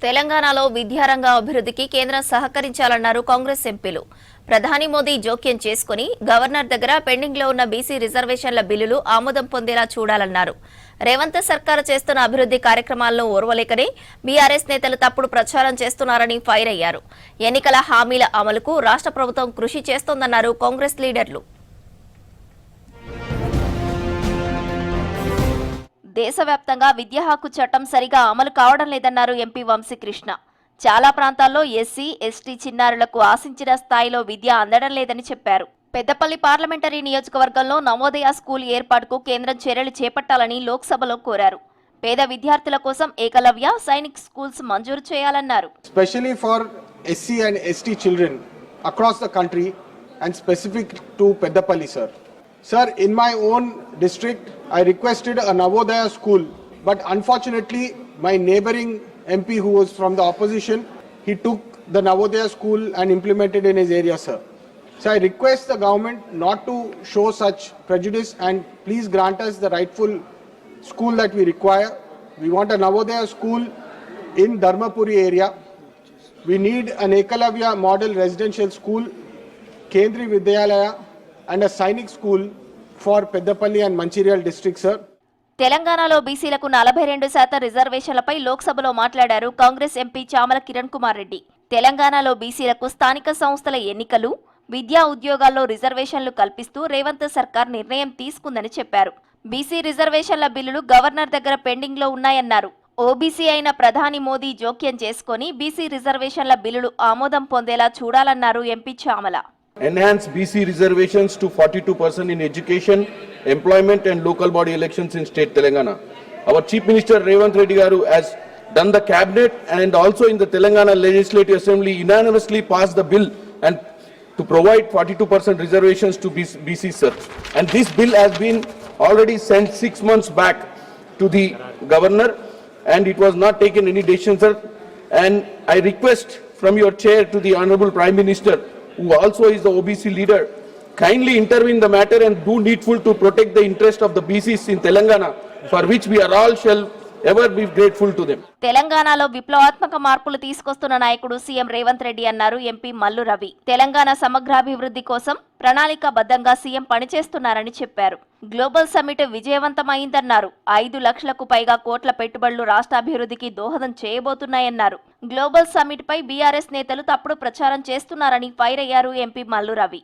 తెలంగాణలో విద్యారంగ అభివృద్ధికి కేంద్రం సహకరించాలన్నారు కాంగ్రెస్ ఎంపీలు. ప్రధాని మోదీ జోక్యం చేసుకుని గవర్నర్ దగ్గర పెండింగ్ లో ఉన్న బీసీ రిజర్వేషన్ల బిల్లులు ఆమోదం పొందేలా చూడాలన్నారు. రేవంత్ సర్కారు చేస్తున్న అభివృద్ధి కార్యక్రమాలను ఓర్వలేకనే బీఆర్ఎస్ నేతలు తప్పుడు ప్రచారం చేస్తున్నారని ఫైర్ అయ్యారు. ఎన్నికల హామీల అమలుకు రాష్ట్ర ప్రభుత్వం కృషి చేస్తోందన్నారు కాంగ్రెస్ లీడర్లు. దేశవ్యాప్తంగా విద్యా హక్కు చట్టం సరిగా అమలు కావడం లేదన్నారు ఎంపీ వంశీకృష్ణ. చాలా ప్రాంతాల్లో ఎస్సీ, ఎస్టీ చిన్నారులకు ఆశించిన స్థాయిలో విద్య అందడం లేదని చెప్పారు. పెద్దపల్లి పార్లమెంటరీ నియోజకవర్గంలో నవోదయ స్కూల్ ఏర్పాటుకు కేంద్రం చర్యలు చేపట్టాలని లోక్సభలో కోరారు. పేద విద్యార్థుల కోసం ఏకలవ్య, సైనిక్ స్కూల్స్ మంజూరు చేయాలన్నారు. Especially for SC and ST children across the country and specific to Peddapalli, sir. Sir, in my own district, I requested a Navodaya school, but unfortunately, my neighboring MP who was from the opposition, he took the Navodaya school and implemented in his area, sir. So I request the government not to show such prejudice and please grant us the rightful school that we require. We want a Navodaya school in Dharmapuri area. We need an Ekalavya model residential school, Kendri Vidyalaya, and a Sainik school for Peddapalli and Mancherial district, sir. తెలంగాణలో బీసీలకు 42% రిజర్వేషన్లపై లోక్సభలో మాట్లాడారు Congress MP Chamala Kiran Kumar Reddy. తెలంగాణలో బీసీలకు స్థానిక సంస్థల ఎన్నికలు, విద్యా ఉద్యోగాల్లో రిజర్వేషన్లు కల్పిస్తూ రేవంత్ సర్కార్ నిర్ణయం తీసుకుందని చెప్పారు. బీసీ రిజర్వేషన్ల బిల్లులు గవర్నర్ దగ్గర పెండింగ్ లో ఉన్నాయన్నారు. ఓబీసీ అయిన ప్రధాని మోదీ జోక్యం చేసుకుని బీసీ రిజర్వేషన్ల బిల్లులు ఆమోదం పొందేలా చూడాలన్నారు MP Chamala. Enhance BC reservations to 42% in education, employment and local body elections in state Telangana. Our Chief Minister Revanth Reddy Garu has done the cabinet and also in the Telangana Legislative Assembly unanimously passed the bill and to provide 42% reservations to BC, sir. And this bill has been already sent 6 months back to the governor and it was not taken any decision, sir. And I request from your chair to the Honorable Prime Minister, who also is the OBC leader, kindly intervene the matter and do needful to protect the interest of the BCs in Telangana, for which we are all shall ever be grateful to them. తెలంగాణలో విప్లవాత్మక మార్పులు తీసుకొస్తున్న నాయకుడు CM Revanth Reddy అన్నారు MP Mallu Ravi. Telangana సమగ్రాభివృద్ధి కోసం ప్రణాళికాబద్ధంగా CM పనిచేస్తున్నారని చెప్పారు. Global summit విజయవంతమైందన్నారు. 5 లక్షలకు పైగా కోట్ల పెట్టుబడులు రాష్ట్రాభివృద్ధికి దోహదం చేయబోతున్నాయన్నారు. గ్లోబల్ సమ్మిట్ పై బీఆర్ఎస్ నేతలు తప్పుడు ప్రచారం చేస్తున్నారని ఫైర్ అయ్యారు MP Mallu Ravi.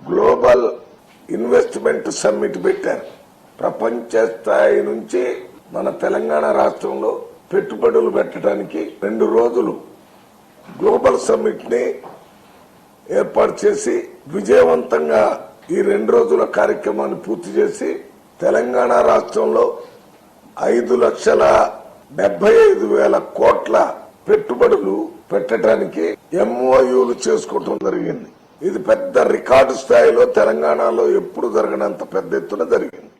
Global investment summit పెట్టారు. ప్రపంచ స్థాయి నుంచి మన తెలంగాణ రాష్ట్రంలో పెట్టుబడులు పెట్టడానికి 2 రోజులు గ్లోబల్ సమ్మిట్ ని ఏర్పాటు చేసి విజయవంతంగా ఈ 2 రోజుల కార్యక్రమాన్ని పూర్తి చేసి తెలంగాణ రాష్ట్రంలో 5,75,000 కోట్ల పెట్టుబడులు పెట్టడానికి MOUలు చేసుకోవడం జరిగింది. ఇది పెద్ద రికార్డు స్థాయిలో తెలంగాణలో ఎప్పుడు జరగనంత పెద్ద ఎత్తున జరిగింది.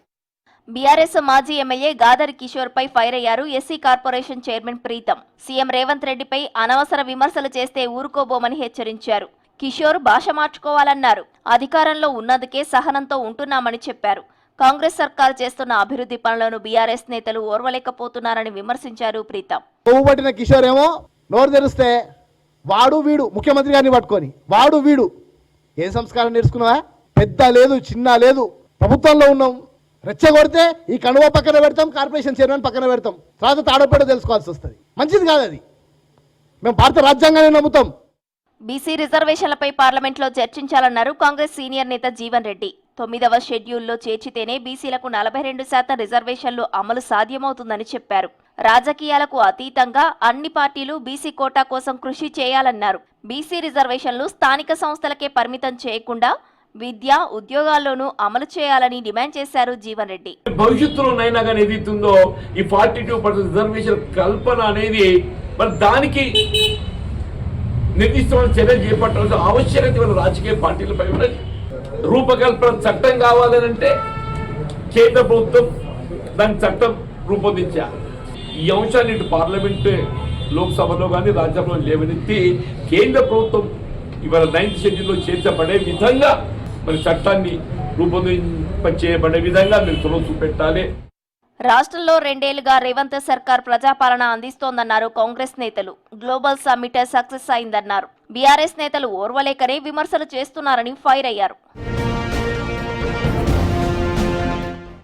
బీఆర్ఎస్ మాజీ ఎమ్మెల్యే గాదరి కిషోర్ పై ఫైర్ అయ్యారు SC corporation chairman Preetham. CM Revanth రెడ్డిపై అనవసర విమర్శలు చేస్తే ఊరుకోబోమని హెచ్చరించారు. కిషోర్ భాష మార్చుకోవాలన్నారు. అధికారంలో ఉన్నందుకే సహనంతో ఉంటున్నామని చెప్పారు. కాంగ్రెస్ సర్కారు చేస్తున్న అభివృద్ధి పనులను బీఆర్ఎస్ నేతలు ఓర్వలేకపోతున్నారని విమర్శించారు ప్రీతం. కొవ్వుబట్టిన కిషోర్ ఏమో నోరు తెరిస్తే వాడు వీడు ముఖ్యమంత్రి గారిని పట్టుకొని వాడు వీడు ఏం సంస్కారం నేర్చుకున్నావా? పెద్ద లేదు, చిన్న లేదు, ప్రభుత్వంలో ఉన్నాం. రెచ్చగొడితే ఈ కనువ పక్కన పెడతాం, కార్పొరేషన్ చైర్మన్ పక్కన పెడతాం, తర్వాత తాడోపేట తెలుసుకోవాల్సి వస్తుంది. మంచిది కాదు అది. మేము భారత రాజ్యాంగాన్ని నమ్ముతాం. బీసీ రిజర్వేషన్లపై పార్లమెంట్లో చర్చించాలన్నారు కాంగ్రెస్ సీనియర్ నేత జీవన్ రెడ్డి. 9వ షెడ్యూల్లో చేర్చితేనే బీసీలకు 42% రిజర్వేషన్లు అమలు సాధ్యమవుతుందని చెప్పారు. రాజకీయాలకు అతీతంగా అన్ని పార్టీలు బీసీ కోటా కోసం కృషి చేయాలన్నారు. బీసీ రిజర్వేషన్లు స్థానిక సంస్థలకే పరిమితం చేయకుండా విద్య, ఉద్యోగాల్లోనూ అమలు చేయాలని డిమాండ్ చేశారు జీవన్ రెడ్డి. భవిష్యత్తులో నైనా కానీ ఏదైతుందో ఈ 42% రిజర్వేషన్ కల్పన అనేది మరి దానికి నిర్దిష్టమైన చర్యలు చేపట్టాల్సిన ఆవశ్యకత మన రాజకీయ పార్టీలపై ఉన్నది. రూపకల్పన చట్టం కావాలనంటే కేంద్ర ప్రభుత్వం దాని చట్టం రూపొందించాలి. ఈ అంశాన్ని ఇటు పార్లమెంట్, లోక్సభలో కానీ రాజ్యసభలో లేవనెత్తి కేంద్ర ప్రభుత్వం ఇవాళ 9th షెడ్యూల్లో చేర్చబడే విధంగా మరి చట్టాన్ని రూపొందింపచేయబడే విధంగా మీరు చొరవ చూపెట్టాలి. రాష్ట్రంలో 2 ఏళ్లుగా రేవంత్ సర్కార్ ప్రజాపాలన అందిస్తోందన్నారు కాంగ్రెస్ నేతలు. గ్లోబల్ సమ్మిట్ సక్సెస్ అయిందన్నారు. బీఆర్ఎస్ నేతలు ఓర్వలేకనే విమర్శలు చేస్తున్నారని ఫైర్ అయ్యారు.